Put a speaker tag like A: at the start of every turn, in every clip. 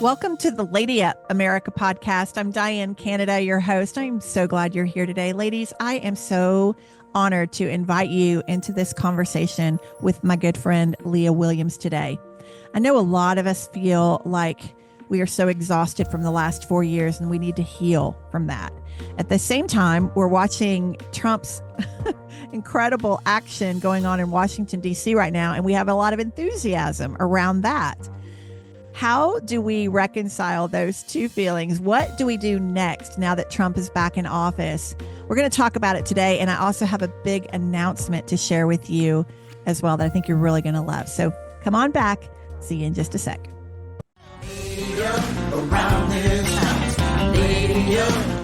A: Welcome to the Lady Up America podcast. I'm Diane Canada, your host. I'm so glad you're here today. Ladies, I am so honored to invite you into this conversation with my good friend, Leah Williams, today. I know a lot of us feel like we are so exhausted from the last 4 years and we need to heal from that. At the same time, we're watching Trump's incredible action going on in Washington, D.C. right now, and we have a lot of enthusiasm around that. How do we reconcile those two feelings? What do we do next now that Trump is back in office? We're going to talk about it today. And I also have a big announcement to share with you as well that I think you're really going to love. So come on back. See you in just a sec.
B: Around this town,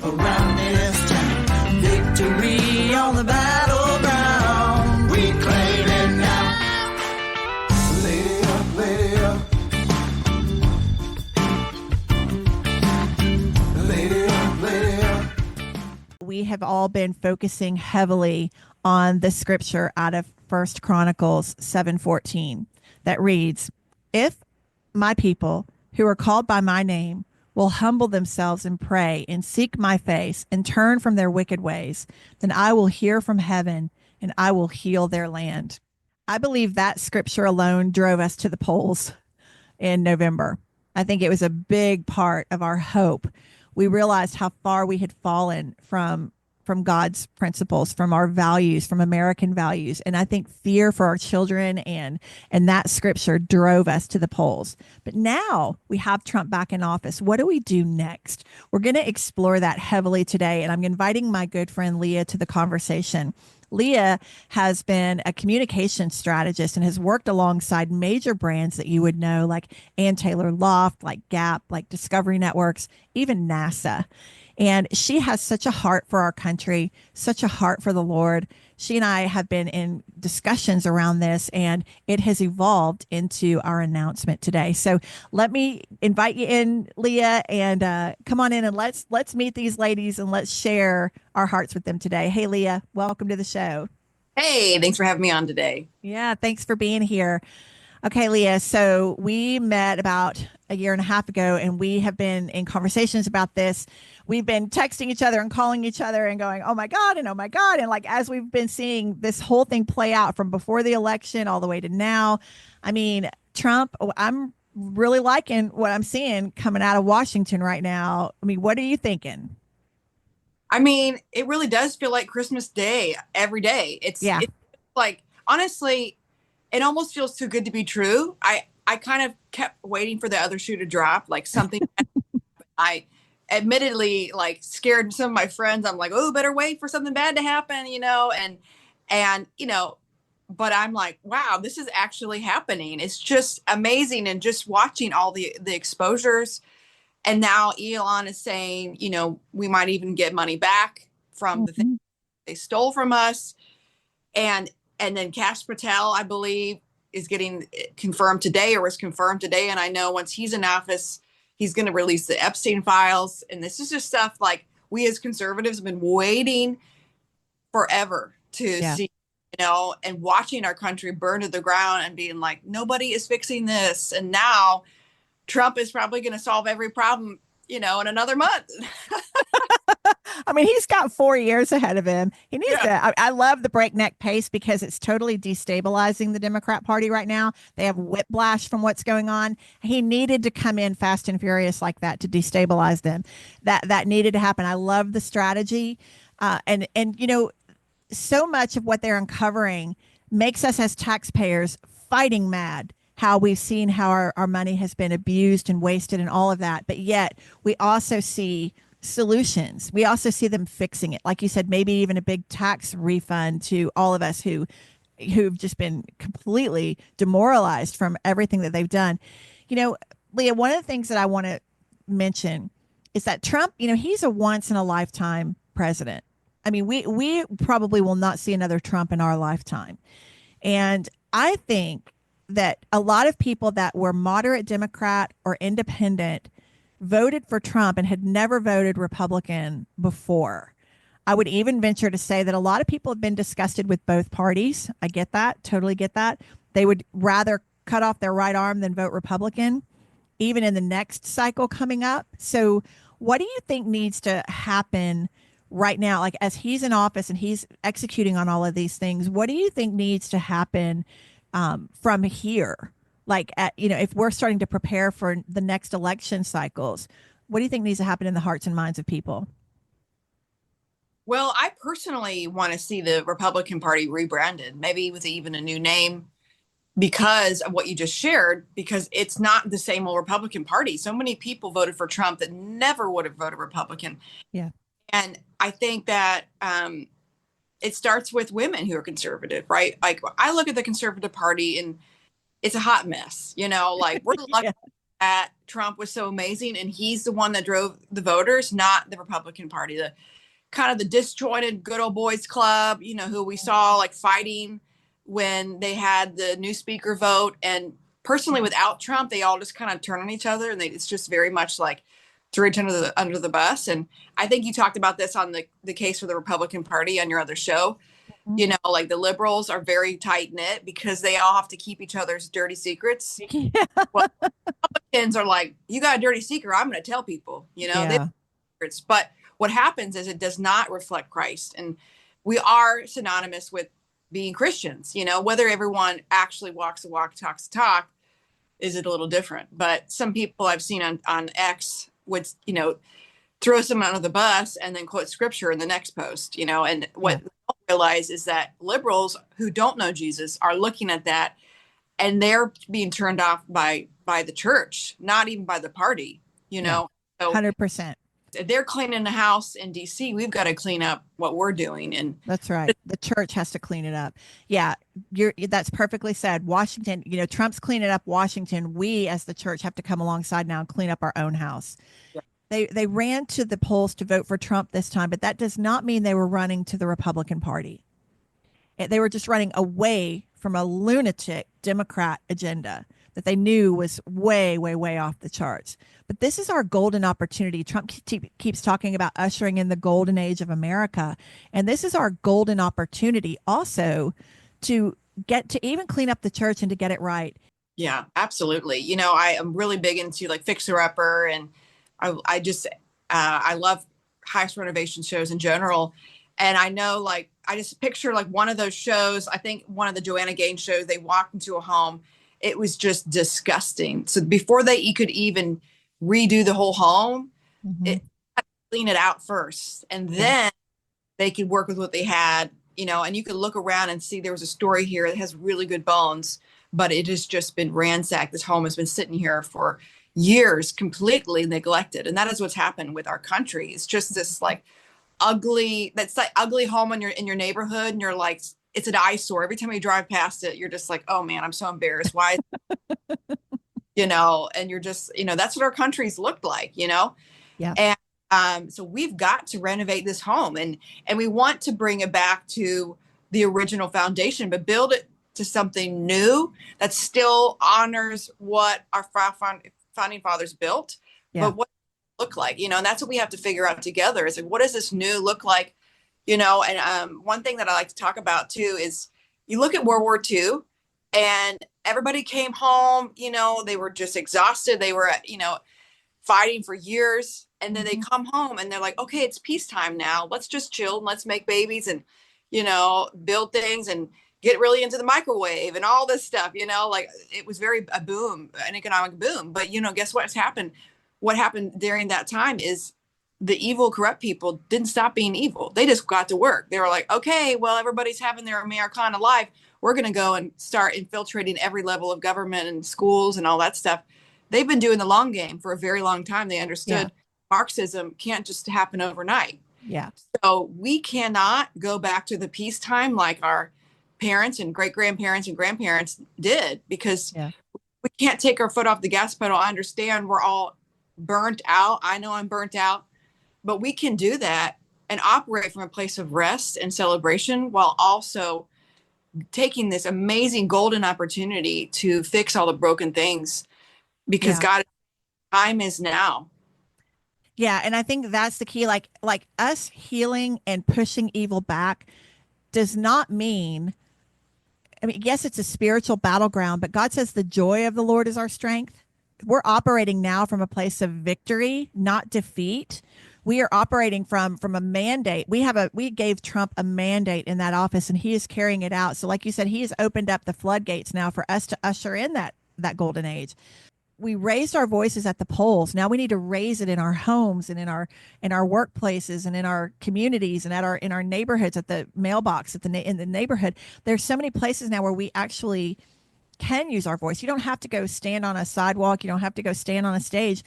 B: around this town, victory on the battleground, we claim it now. Lady up, lady up.
A: We have all been focusing heavily on the scripture out of 1 Chronicles 7:14 that reads, "If my people who are called by my name will humble themselves and pray and seek my face and turn from their wicked ways, then I will hear from heaven and I will heal their land." I believe that scripture alone drove us to the polls in November. I think it was a big part of our hope. We realized how far we had fallen from God's principles, from our values, from American values. And I think fear for our children and that scripture drove us to the polls. But now we have Trump back in office. What do we do next? We're going to explore that heavily today. And I'm inviting my good friend Leah to the conversation. Leah has been a communication strategist and has worked alongside major brands that you would know, like Ann Taylor Loft, like Gap, like Discovery Networks, even NASA. And she has such a heart for our country, such a heart for the Lord. She and I have been in discussions around this, and it has evolved into our announcement today. So let me invite you in, Leah, and come on in and let's meet these ladies and let's share our hearts with them today. Hey, Leah, welcome to the show.
C: Hey, thanks for having me on today.
A: Yeah, thanks for being here. Okay, Leah, so we met about a year and a half ago, and we have been in conversations about this. We've been texting each other and calling each other and going, oh my God, and oh my God. And like, as we've been seeing this whole thing play out from before the election all the way to now, I mean, Trump, I'm really liking what I'm seeing coming out of Washington right now. I mean, what are you thinking?
C: I mean, it really does feel like Christmas Day every day. It's like, honestly, it almost feels too good to be true. I kind of kept waiting for the other shoe to drop, like something. I admittedly like scared some of my friends. I'm like, oh, better wait for something bad to happen, and but I'm like, wow, this is actually happening. It's just amazing. And just watching all the exposures. And now Elon is saying, we might even get money back from the things they stole from us. And then Kash Patel, I believe, is getting confirmed today, or was confirmed today. And I know once he's in office, he's going to release the Epstein files. And this is just stuff like we as conservatives have been waiting forever to see, and watching our country burn to the ground and being like, nobody is fixing this. And now Trump is probably going to solve every problem, in another month.
A: I mean, he's got 4 years ahead of him. He needs to. I love the breakneck pace because it's totally destabilizing the Democrat Party right now. They have whiplash from what's going on. He needed to come in fast and furious like that to destabilize them. That needed to happen. I love the strategy, and so much of what they're uncovering makes us as taxpayers fighting mad. How we've seen how our money has been abused and wasted and all of that, but yet we also see solutions. We also see them fixing it. Like you said, maybe even a big tax refund to all of us who've just been completely demoralized from everything that they've done. Leah, one of the things that I want to mention is that Trump, he's a once in a lifetime president. I mean, we probably will not see another Trump in our lifetime. And I think that a lot of people that were moderate Democrat or independent voted for Trump and had never voted Republican before. I would even venture to say that a lot of people have been disgusted with both parties. I get that, totally get that. They would rather cut off their right arm than vote Republican. even in the next cycle coming up. So, what do you think needs to happen right now? Like, as he's in office and he's executing on all of these things, what do you think needs to happen from here? Like, if we're starting to prepare for the next election cycles, what do you think needs to happen in the hearts and minds of people?
C: Well, I personally want to see the Republican Party rebranded, maybe with even a new name because of what you just shared, because it's not the same old Republican Party. So many people voted for Trump that never would have voted Republican.
A: Yeah.
C: And I think that it starts with women who are conservative, right? Like I look at the Conservative Party and it's a hot mess, like we're lucky
A: Yeah.
C: that Trump was so amazing and he's the one that drove the voters, not the Republican Party, the kind of the disjointed good old boys club, who we saw like fighting when they had the new speaker vote. And personally, without Trump, they all just kind of turn on each other, and it's just very much like threw each under the bus. And I think you talked about this on the case for the Republican Party on your other show. Like the liberals are very tight knit because they all have to keep each other's dirty secrets.
A: Yeah.
C: Well, Republicans are like, you got a dirty secret, I'm going to tell people,
A: Yeah.
C: but what happens is it does not reflect Christ. And we are synonymous with being Christians, whether everyone actually walks the walk, talks the talk, is it a little different. But some people I've seen on X would, throw someone under the bus and then quote scripture in the next post, and what they don't realize is that liberals who don't know Jesus are looking at that and they're being turned off by the church, not even by the party,
A: Yeah.
C: So
A: 100%.
C: they're cleaning the house in DC. We've got to clean up what we're doing. And
A: That's right. The church has to clean it up. Yeah, that's perfectly said. Washington, Trump's cleaning up Washington. We as the church have to come alongside now and clean up our own house.
C: Yeah.
A: They ran to the polls to vote for Trump this time, but that does not mean they were running to the Republican Party. They were just running away from a lunatic Democrat agenda that they knew was way, way, way off the charts. But this is our golden opportunity. Trump keeps talking about ushering in the golden age of America. And this is our golden opportunity also to get to even clean up the church and to get it right.
C: Yeah, absolutely. I am really big into like Fixer Upper, and I love house renovation shows in general. And I know, like, I just picture like one of those shows, I think one of the Joanna Gaines shows, they walked into a home. It was just disgusting. So before they could even redo the whole home, it had to clean it out first. And then they could work with what they had, and you could look around and see there was a story here that has really good bones, but it has just been ransacked. This home has been sitting here for years, completely neglected. And that is what's happened with our country. It's just this like ugly home in your neighborhood, and you're like, it's an eyesore. Every time you drive past it, you're just like, oh man, I'm so embarrassed. Why? And you're just, that's what our country's looked like,
A: Yeah.
C: And so we've got to renovate this home, and we want to bring it back to the original foundation, but build it to something new that still honors what our founding fathers built, but what it look like, and that's what we have to figure out together is like, what does this new look like? And one thing that I like to talk about too is you look at World War II and everybody came home, they were just exhausted. They were, fighting for years. And then they come home and they're like, okay, it's peacetime now. Let's just chill and let's make babies and, build things and get really into the microwave and all this stuff, like it was a boom, an economic boom. But, guess what's happened? What happened during that time is the evil, corrupt people didn't stop being evil. They just got to work. They were like, okay, well, everybody's having their Americana life. We're going to go and start infiltrating every level of government and schools and all that stuff. They've been doing the long game for a very long time. They understood Marxism can't just happen overnight.
A: Yeah.
C: So we cannot go back to the peacetime like our parents and great-grandparents and grandparents did, because we can't take our foot off the gas pedal. I understand we're all burnt out. I know I'm burnt out. But we can do that and operate from a place of rest and celebration while also taking this amazing golden opportunity to fix all the broken things, because God, time is now.
A: Yeah. And I think that's the key. Like us healing and pushing evil back does not mean, I mean, yes, it's a spiritual battleground, but God says the joy of the Lord is our strength. we're operating now from a place of victory, not defeat. We are operating from a mandate. We gave Trump a mandate in that office, and he is carrying it out. So like you said, he has opened up the floodgates now for us to usher in that golden age. We raised our voices at the polls. Now we need to raise it in our homes and in our workplaces and in our communities and in our neighborhoods, at the mailbox, in the neighborhood. There's so many places now where we actually can use our voice. You don't have to go stand on a sidewalk. You don't have to go stand on a stage.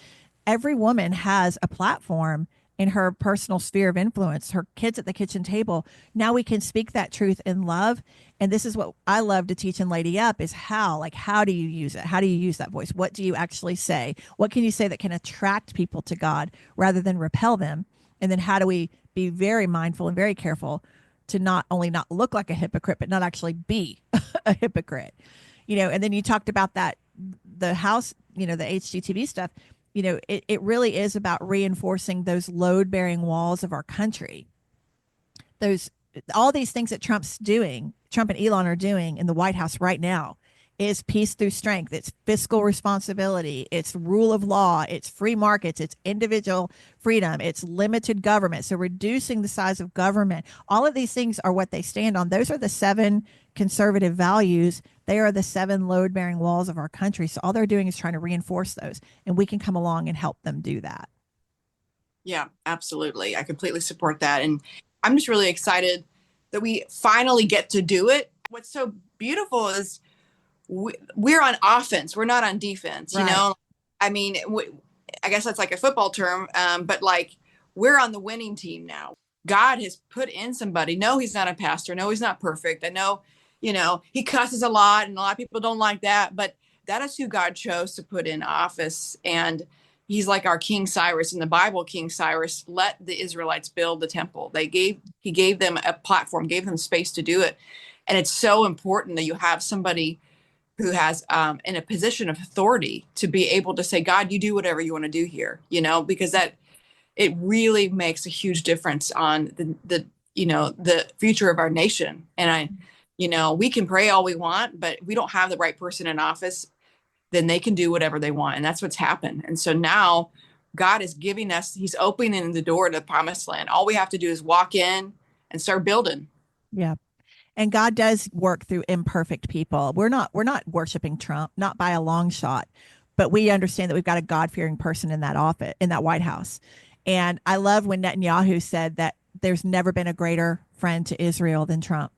A: Every woman has a platform in her personal sphere of influence, her kids at the kitchen table. Now we can speak that truth in love. And this is what I love to teach in Lady Up is how do you use it? How do you use that voice? What do you actually say? What can you say that can attract people to God rather than repel them? And then how do we be very mindful and very careful to not only not look like a hypocrite, but not actually be a hypocrite? And then you talked about that, the house, the HGTV stuff. It really is about reinforcing those load-bearing walls of our country. All these things that Trump and Elon are doing in the White House right now is peace through strength. It's fiscal responsibility. It's rule of law. It's free markets. It's individual freedom. It's limited government. So reducing the size of government. All of these things are what they stand on. Those are the 7 conservative values. They are the 7 load-bearing walls of our country. So all they're doing is trying to reinforce those, and we can come along and help them do that.
C: Yeah, absolutely. I completely support that. And I'm just really excited that we finally get to do it. What's so beautiful is we're on offense. We're not on defense,
A: Right.
C: I mean, I guess that's like a football term, but like we're on the winning team now. God has put in somebody. No, he's not a pastor. No, he's not perfect. I know, he cusses a lot and a lot of people don't like that, but that is who God chose to put in office. And he's like our King Cyrus in the Bible. King Cyrus let the Israelites build the temple. He gave them a platform, gave them space to do it. And it's so important that you have somebody who has in a position of authority to be able to say, God, you do whatever you want to do here, because that it really makes a huge difference on the future of our nation. And we can pray all we want, but if we don't have the right person in office, then they can do whatever they want. And that's what's happened. And so now God is giving us, he's opening the door to the promised land. All we have to do is walk in and start building.
A: Yeah. And God does work through imperfect people. We're not worshiping Trump, not by a long shot, but we understand that we've got a God-fearing person in that office, in that White House. And I love when Netanyahu said that there's never been a greater friend to Israel than Trump.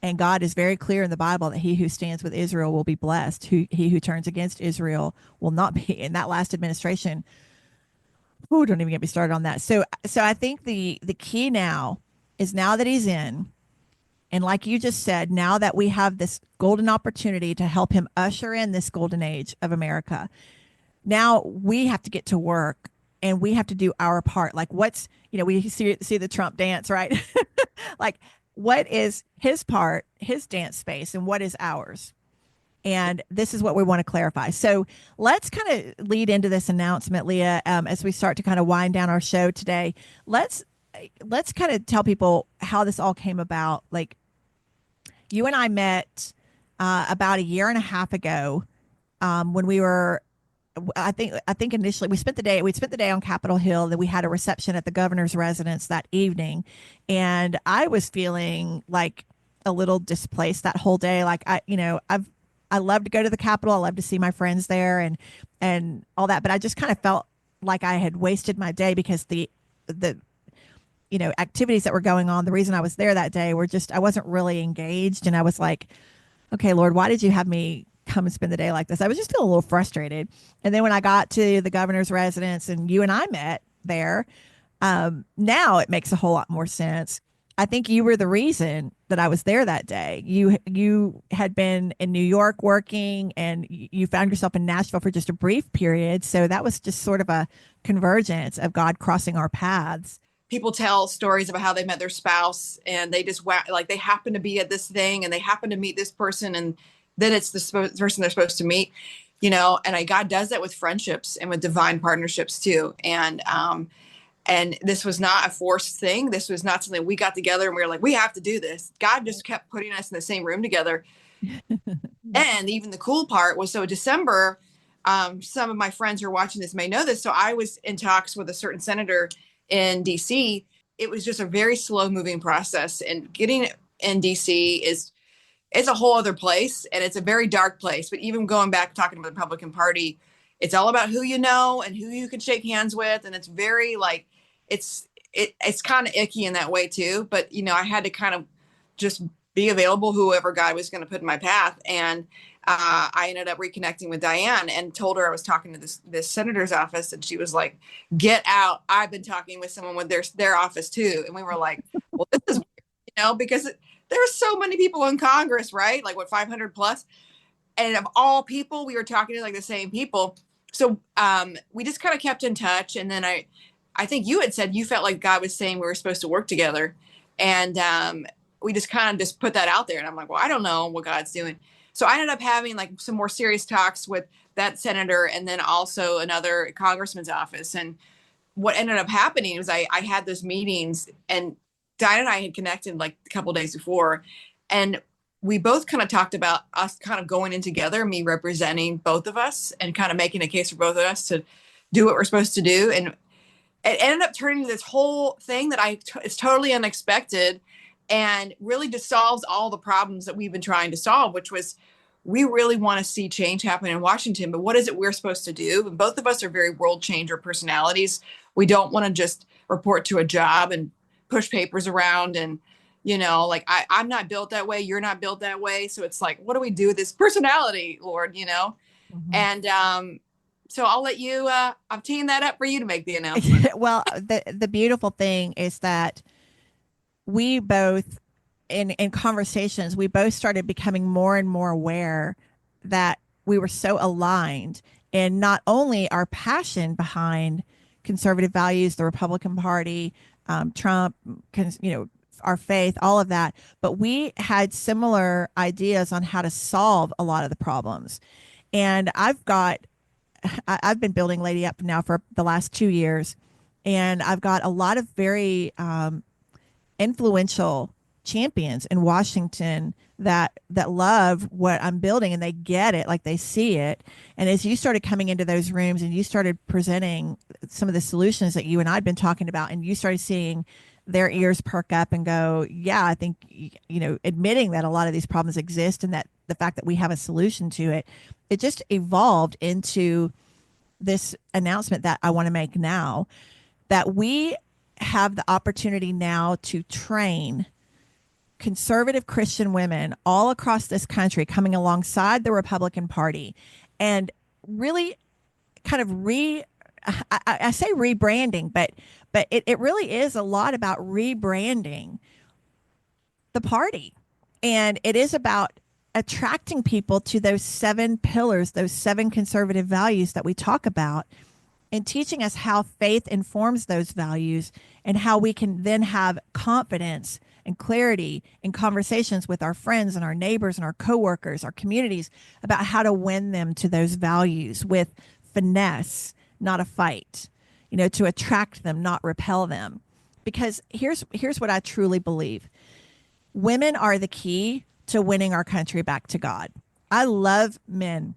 A: And God is very clear in the Bible that he who stands with Israel will be blessed. He who turns against Israel will not be. In that last administration, don't even get me started on that. So I think the key now is, now that he's in, and like you just said, now that we have this golden opportunity to help him usher in this golden age of America, now we have to get to work and we have to do our part. Like we see the Trump dance, right? Like, what is his part, his dance space, and what is ours? And this is what we want to clarify. So let's kind of lead into this announcement, Leah, as we start to kind of wind down our show today. Let's kind of tell people how this all came about. Like, you and I met about a year and a half ago, when we were, I think initially we'd spent the day on Capitol Hill. Then we had a reception at the governor's residence that evening, and I was feeling like a little displaced that whole day. Like, I love to go to the Capitol. I love to see my friends there and all that, but I just kind of felt like I had wasted my day because the activities that were going on. The reason I was there that day were just, I wasn't really engaged. And I was like, okay, Lord, why did you have me come and spend the day like this? I was just feeling a little frustrated. And then when I got to the governor's residence and you and I met there, now it makes a whole lot more sense. I think you were the reason that I was there that day. You had been in New York working, and you found yourself in Nashville for just a brief period. So that was just sort of a convergence of God crossing our paths.
C: People tell stories about how they met their spouse and they just like they happen to be at this thing and they happen to meet this person, and then it's the person they're supposed to meet, and God does that with friendships and with divine partnerships too. And this was not a forced thing. This was not something we got together and we were like, we have to do this. God just kept putting us in the same room together. And even the cool part was, so December, some of my friends who are watching this may know this. So I was in talks with a certain senator in DC. It was just a very slow moving process, and getting in DC it's a whole other place, and it's a very dark place. But even going back talking about the Republican Party, it's all about who you know and who you can shake hands with, and it's very like it's kind of icky in that way too. But I had to kind of just be available, whoever God was going to put in my path. And I ended up reconnecting with Diane and told her I was talking to this senator's office, and she was like, "Get out! I've been talking with someone with their office too." And we were like, "Well, this is weird, because there's so many people in Congress, right? Like what, 500 plus, and of all people, we were talking to like the same people." So we just kind of kept in touch, and then I think you had said you felt like God was saying we were supposed to work together, and we just kind of just put that out there. And I'm like, well, I don't know what God's doing. So I ended up having like some more serious talks with that senator, and then also another congressman's office. And what ended up happening was I had those meetings, and Diane and I had connected like a couple of days before, and we both kind of talked about us kind of going in together, me representing both of us and kind of making a case for both of us to do what we're supposed to do. And it ended up turning into this whole thing that it's totally unexpected, and really just solves all the problems that we've been trying to solve, which was we really want to see change happen in Washington, but what is it we're supposed to do? And both of us are very world changer personalities. We don't want to just report to a job and push papers around, and like I'm not built that way, you're not built that way. So it's like, what do we do with this personality, Lord?
A: Mm-hmm.
C: And so I'll let you, I'm teeing that up for you to make the announcement.
A: Well, the beautiful thing is that we both, in conversations, we both started becoming more and more aware that we were so aligned in not only our passion behind conservative values, the Republican Party, Trump, our faith, all of that, but we had similar ideas on how to solve a lot of the problems. And I've been building Lady Up now for the last 2 years, and I've got a lot of very influential champions in Washington that love what I'm building, and they get it, like they see it. And as you started coming into those rooms and you started presenting some of the solutions that you and I'd been talking about, and you started seeing their ears perk up and go, yeah, I think, admitting that a lot of these problems exist, and that the fact that we have a solution to it, it just evolved into this announcement that I want to make now, that we have the opportunity now to train conservative Christian women all across this country, coming alongside the Republican Party, and really kind of I say rebranding, but it really is a lot about rebranding the party. And it is about attracting people to those 7 pillars, those 7 conservative values that we talk about, and teaching us how faith informs those values, and how we can then have confidence and clarity in conversations with our friends and our neighbors and our coworkers, our communities, about how to win them to those values with finesse, not a fight, to attract them, not repel them. Because here's what I truly believe. Women are the key to winning our country back to God. I love men.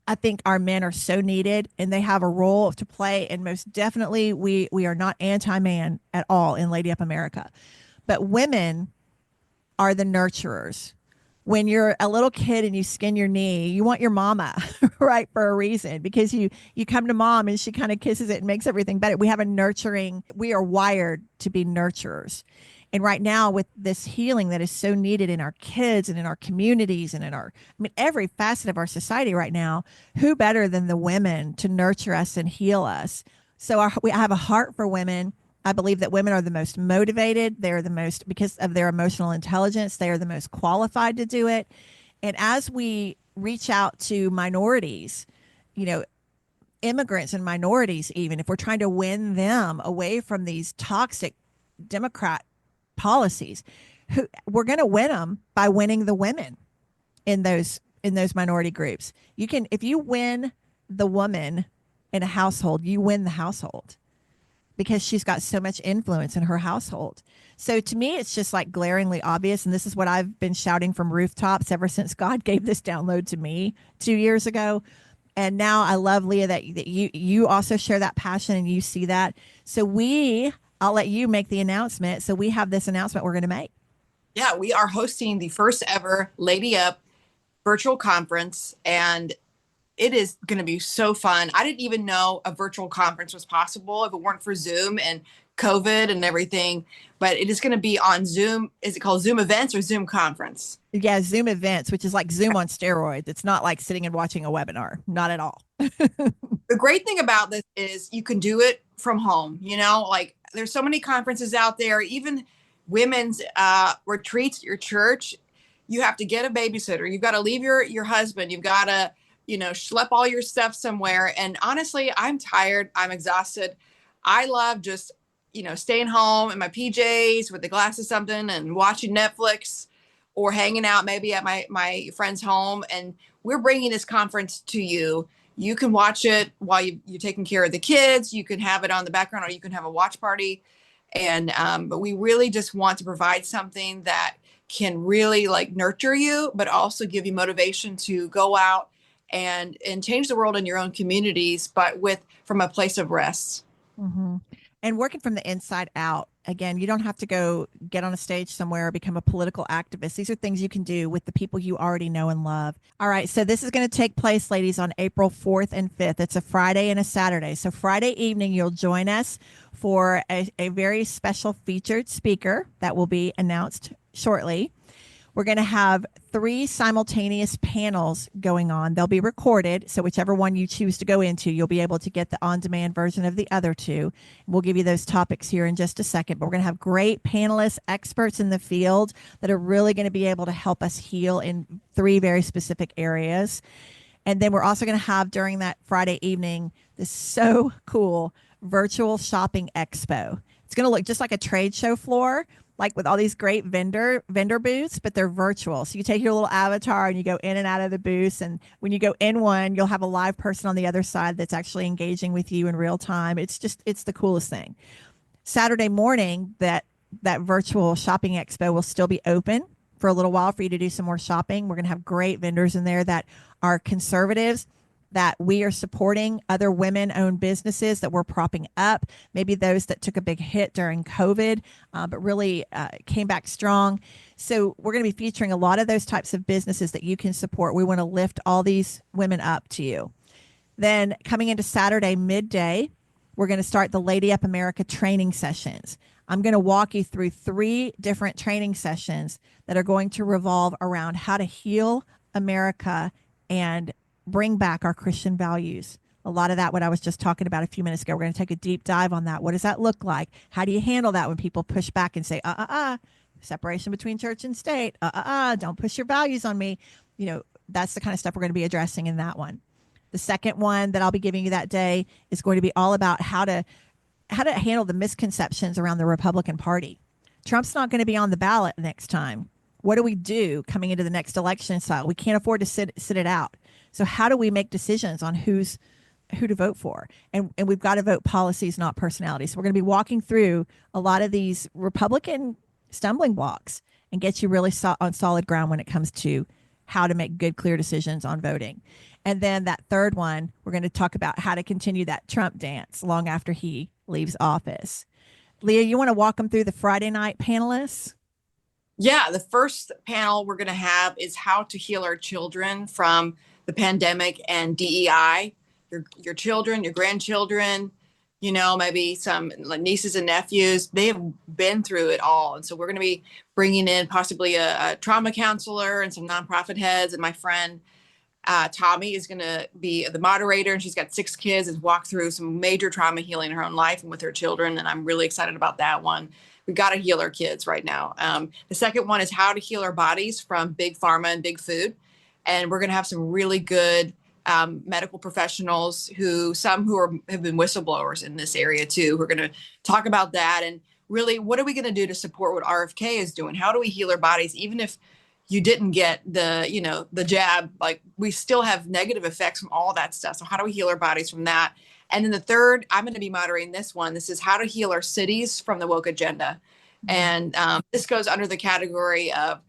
A: I think our men are so needed, and they have a role to play. And most definitely, we are not anti-man at all in Lady Up America. But women are the nurturers. When you're a little kid and you skin your knee, you want your mama, right, for a reason, because you come to mom and she kind of kisses it and makes everything better. We are wired to be nurturers. And right now, with this healing that is so needed in our kids and in our communities and in every facet of our society right now, who better than the women to nurture us and heal us? So we have a heart for women. I believe that women are the most motivated. They're the most, because of their emotional intelligence, they are the most qualified to do it. And as we reach out to minorities, immigrants and minorities, even if we're trying to win them away from these toxic Democrat policies, we're going to win them by winning the women in those minority groups. If you win the woman in a household, you win the household, because she's got so much influence in her household. So to me, it's just like glaringly obvious. And this is what I've been shouting from rooftops ever since God gave this download to me 2 years ago. And now I love, Leah, that you also share that passion and you see that. So I'll let you make the announcement. So we have this announcement we're going to make.
C: Yeah, we are hosting the first ever Lady Up virtual conference, and it is going to be so fun. I didn't even know a virtual conference was possible if it weren't for Zoom and COVID and everything. But it is going to be on Zoom. Is it called Zoom Events or Zoom Conference?
A: Yeah, Zoom Events, which is like Zoom on steroids. It's not like sitting and watching a webinar. Not at all.
C: The great thing about this is you can do it from home. Like there's so many conferences out there, even women's retreats at your church. You have to get a babysitter. You've got to leave your husband. You've got to, schlep all your stuff somewhere. And honestly, I'm tired. I'm exhausted. I love just, staying home in my PJs with a glass of something and watching Netflix or hanging out maybe at my friend's home. And we're bringing this conference to you. You can watch it while you're taking care of the kids. You can have it on the background, or you can have a watch party. And but we really just want to provide something that can really like nurture you, but also give you motivation to go out and change the world in your own communities, but from a place of rest.
A: Mm-hmm. And working from the inside out. Again, you don't have to go get on a stage somewhere or become a political activist. These are things you can do with the people you already know and love. All right. So this is going to take place, ladies, on April 4th and 5th. It's a Friday and a Saturday. So Friday evening, you'll join us for a very special featured speaker that will be announced shortly. We're going to have 3 simultaneous panels going on. They'll be recorded, so whichever one you choose to go into, you'll be able to get the on-demand version of the other 2. We'll give you those topics here in just a second, but we're going to have great panelists, experts in the field that are really going to be able to help us heal in 3 very specific areas. And then we're also going to have, during that Friday evening, this so cool virtual shopping expo. It's going to look just like a trade show floor, like with all these great vendor booths, but they're virtual. So you take your little avatar and you go in and out of the booths. And when you go in one, you'll have a live person on the other side that's actually engaging with you in real time. It's the coolest thing. Saturday morning, that virtual shopping expo will still be open for a little while for you to do some more shopping. We're going to have great vendors in there that are conservatives, that we are supporting, other women-owned businesses that we're propping up, maybe those that took a big hit during COVID, but really came back strong. So we're going to be featuring a lot of those types of businesses that you can support. We want to lift all these women up to you. Then coming into Saturday midday, we're going to start the Lady Up America training sessions. I'm going to walk you through 3 different training sessions that are going to revolve around how to heal America and bring back our Christian values. A lot of that, what I was just talking about a few minutes ago, we're going to take a deep dive on that. What does that look like? How do you handle that when people push back and say, separation between church and state, don't push your values on me. That's the kind of stuff we're going to be addressing in that one. The second one that I'll be giving you that day is going to be all about how to handle the misconceptions around the Republican Party. Trump's not going to be on the ballot next time. What do we do coming into the next election cycle? We can't afford to sit it out. So how do we make decisions on who to vote for? And we've got to vote policies, not personalities. So we're going to be walking through a lot of these Republican stumbling blocks and get you really on solid ground when it comes to how to make good, clear decisions on voting. And then that third one, we're going to talk about how to continue that Trump dance long after he leaves office. Leah, you want to walk them through the Friday night panelists?
C: Yeah, the first panel we're going to have is how to heal our children from the pandemic and DEI. Your children, your grandchildren, maybe some nieces and nephews, they have been through it all. And so we're going to be bringing in possibly a trauma counselor and some nonprofit heads. And my friend Tommy is going to be the moderator, and she's got 6 kids and walk through some major trauma healing in her own life and with her children. And I'm really excited about that one. We've got to heal our kids right now. The second one is how to heal our bodies from big pharma and big food. And we're going to have some really good medical professionals have been whistleblowers in this area too. We're going to talk about that and really, what are we going to do to support what RFK is doing? How do we heal our bodies? Even if you didn't get the jab, like we still have negative effects from all that stuff. So how do we heal our bodies from that? And then the third, I'm going to be moderating this one. This is how to heal our cities from the woke agenda. And this goes under the category of,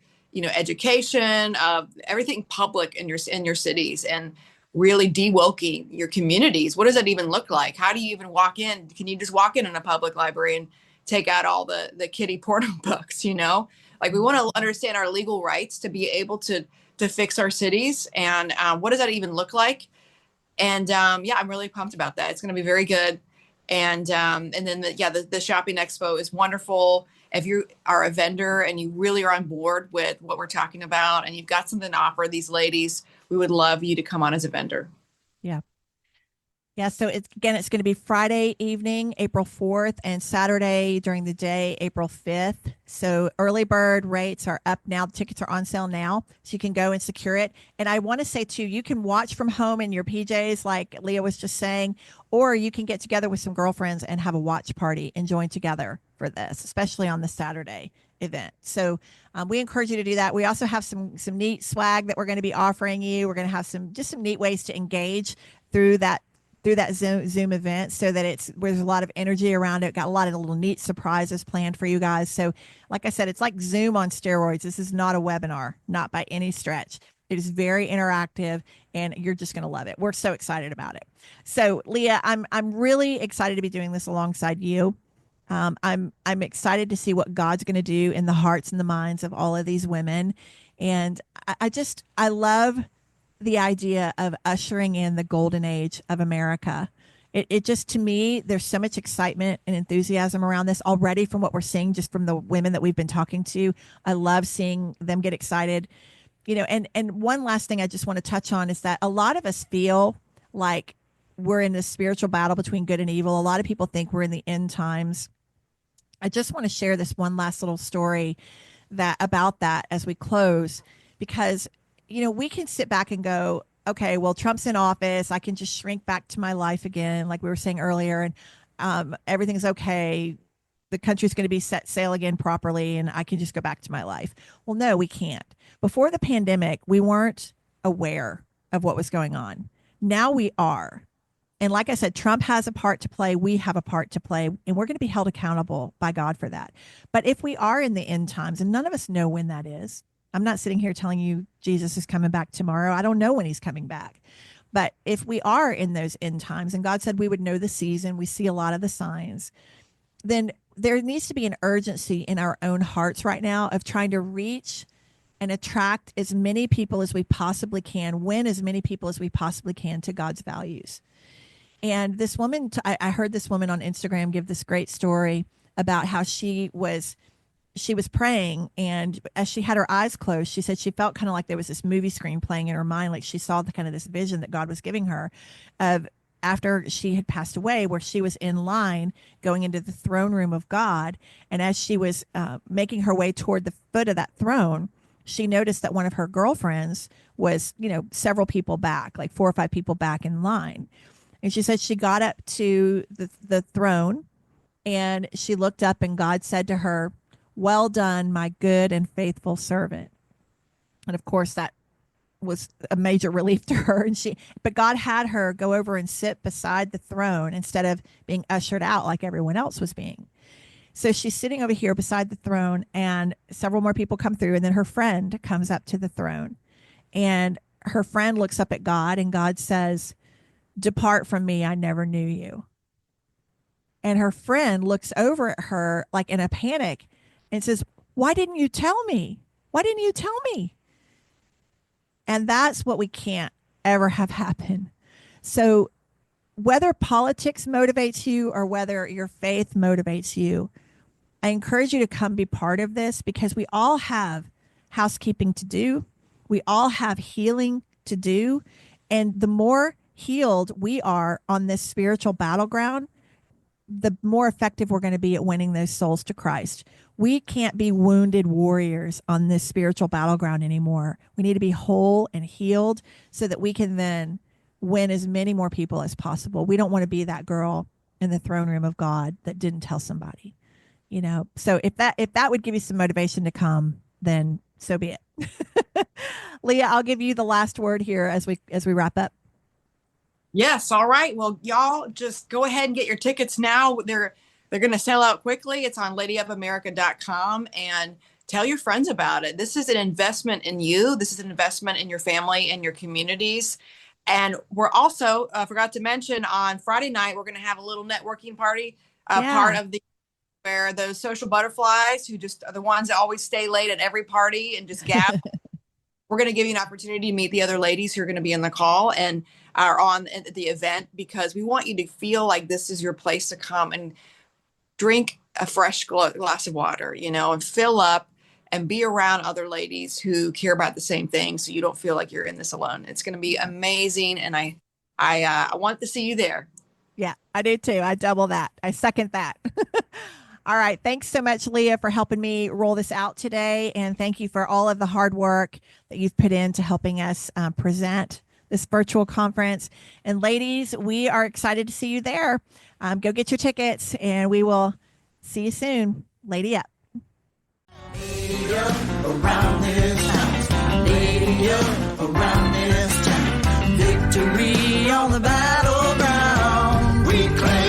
C: education, of everything public in your cities. And really de-woking your communities. What does that even look like? How do you even walk in? Can you just walk in a public library and take out all the kiddie porno books, you know? Like we want to understand our legal rights to be able to fix our cities. And what does that even look like? And yeah, I'm really pumped about that. It's going to be very good. And then the shopping expo is wonderful. If you are a vendor and you really are on board with what we're talking about and you've got something to offer these ladies, we would love you to come on as a vendor.
A: Yeah. Yeah, so it's going to be Friday evening, April 4th, and Saturday during the day, April 5th. So early bird rates are up now. The tickets are on sale now, so you can go and secure it. And I want to say too, you can watch from home in your PJs, like Leah was just saying, or you can get together with some girlfriends and have a watch party and join together for this, especially on the Saturday event. So we encourage you to do that. We also have some neat swag that we're going to be offering you. We're going to have some neat ways to engage through that Zoom event, so that there's a lot of energy around it. Got a lot of little neat surprises planned for you guys. So like I said, it's like Zoom on steroids. This is not a webinar, not by any stretch. It is very interactive and you're just going to love it. We're so excited about it. So Leah, I'm really excited to be doing this alongside you. I'm excited to see what God's going to do in the hearts and the minds of all of these women. And I love the idea of ushering in the golden age of America. It just, to me, there's so much excitement and enthusiasm around this already from what we're seeing, just from the women that we've been talking to. I love seeing them get excited. And one last thing I just want to touch on is that a lot of us feel like we're in this spiritual battle between good and evil. A lot of people think we're in the end times. I just want to share this one last little story about that as we close, because we can sit back and go, okay, well, Trump's in office. I can just shrink back to my life again, like we were saying earlier, and everything's okay. The country's going to be set sail again properly, and I can just go back to my life. Well, no, we can't. Before the pandemic, we weren't aware of what was going on. Now we are. And like I said, Trump has a part to play. We have a part to play, and we're going to be held accountable by God for that. But if we are in the end times, and none of us know when that is, I'm not sitting here telling you Jesus is coming back tomorrow. I don't know when he's coming back. But if we are in those end times, and God said we would know the season, we see a lot of the signs, then there needs to be an urgency in our own hearts right now of trying to reach and attract as many people as we possibly can, win as many people as we possibly can to God's values. And this woman, I heard this woman on Instagram give this great story about how she was praying, and as she had her eyes closed, she said she felt kind of like there was this movie screen playing in her mind, like she saw the kind of this vision that God was giving her of after she had passed away, where she was in line going into the throne room of God. And as she was making her way toward the foot of that throne, she noticed that one of her girlfriends was, several people back, like 4 or 5 people back in line. And she said she got up to the throne, and she looked up, and God said to her, "Well done, my good and faithful servant." And of course, that was a major relief to her. But God had her go over and sit beside the throne instead of being ushered out like everyone else was being. So she's sitting over here beside the throne, and several more people come through. And then her friend comes up to the throne, and her friend looks up at God, and God says, "Depart from me, I never knew you." And her friend looks over at her like in a panic and says, "Why didn't you tell me? Why didn't you tell me?" And that's what we can't ever have happen. So whether politics motivates you or whether your faith motivates you, I encourage you to come be part of this, because we all have housekeeping to do. We all have healing to do. And the more healed we are on this spiritual battleground, the more effective we're going to be at winning those souls to Christ. We can't be wounded warriors on this spiritual battleground anymore. We need to be whole and healed so that we can then win as many more people as possible. We don't want to be that girl in the throne room of God that didn't tell somebody, So if that would give you some motivation to come, then so be it. Leah, I'll give you the last word here as we wrap up.
C: Yes. All right. Well, y'all just go ahead and get your tickets now. They're going to sell out quickly. It's on ladyupamerica.com, and tell your friends about it. This is an investment in you. This is an investment in your family and your communities. And we're also, forgot to mention, on Friday night, we're going to have a little networking party, part of the, where those social butterflies who just are the ones that always stay late at every party and just gab. We're going to give you an opportunity to meet the other ladies who are going to be in the call and are on the event, because we want you to feel like this is your place to come and drink a fresh glass of water, you know, and fill up and be around other ladies who care about the same thing, so you don't feel like you're in this alone. It's going to be amazing, and I want to see you there.
A: Yeah, I do too. I double that. I second that. All right. Thanks so much, Leah, for helping me roll this out today. And thank you for all of the hard work that you've put into helping us present this virtual conference. And ladies, we are excited to see you there. Go get your tickets, and we will see you soon. Lady up.
B: Lady up around this town. Lady up around this town. Victory on the battleground. We claim